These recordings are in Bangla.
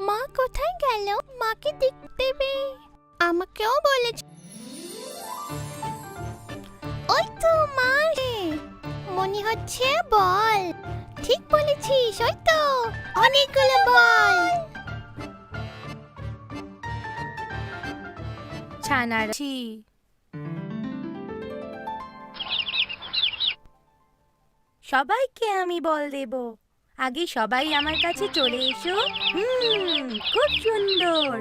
মা কোথায় গেল? মাকে দেখতে পেয়ে আমাকেও বলেছে। ওই তো মা, মনে হচ্ছে বল। ঠিক বলেছিস, ওই তো অনেকগুলো বল। ছানাছি সবাইকে আমি বল দেব। আগে সবাই আমার কাছে চলে এসো। খুব সুন্দর।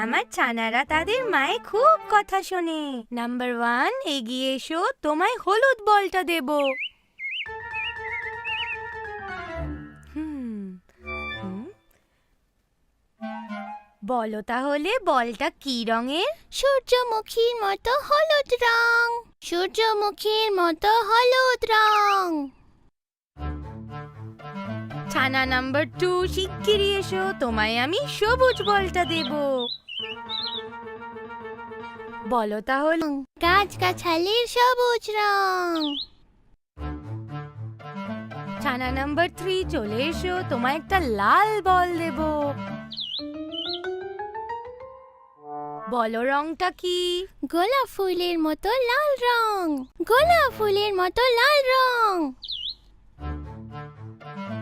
আমার ছানারা তাদের মায়ে খুব কথা শোনে। নাম্বার 1, এগিয়ে এসো, তোমায় হলুদ বলটা দেব। বলো তাহলে বলটা কি রঙের? সূর্যমুখীর মতো হলুদ রং। সূর্যমুখীর মতো হলুদ রং। ছানা নাম্বার 2, শিগগিরই এসো, তোমায় আমি সবুজ বলটা দেব। বলো তাহলে। গাছগাছালির সবুজ রং। ছানা নাম্বার 3, চলে এসো, তোমায় একটা লাল বল দেব। বলো রংটা কি? গোলাপ ফুলের মতো লাল রং। গোলাপ ফুলের মতো লাল রং।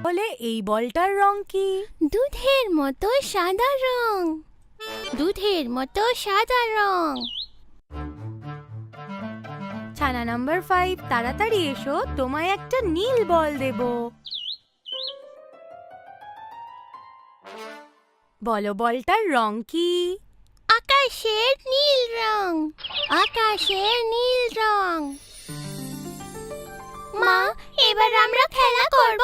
বলে এই বলটার রং কি? দুধের মতো সাদা রং। দুধের মতো সাদা রং। ছানা নাম্বার 5, তাড়াতাড়ি এসো, তোমায় একটা নীল বল দেব। বলো বলটার রং কি? আকাশের নীল রং। আকাশের নীল রং। মা, এবার আমরা খেলা করব।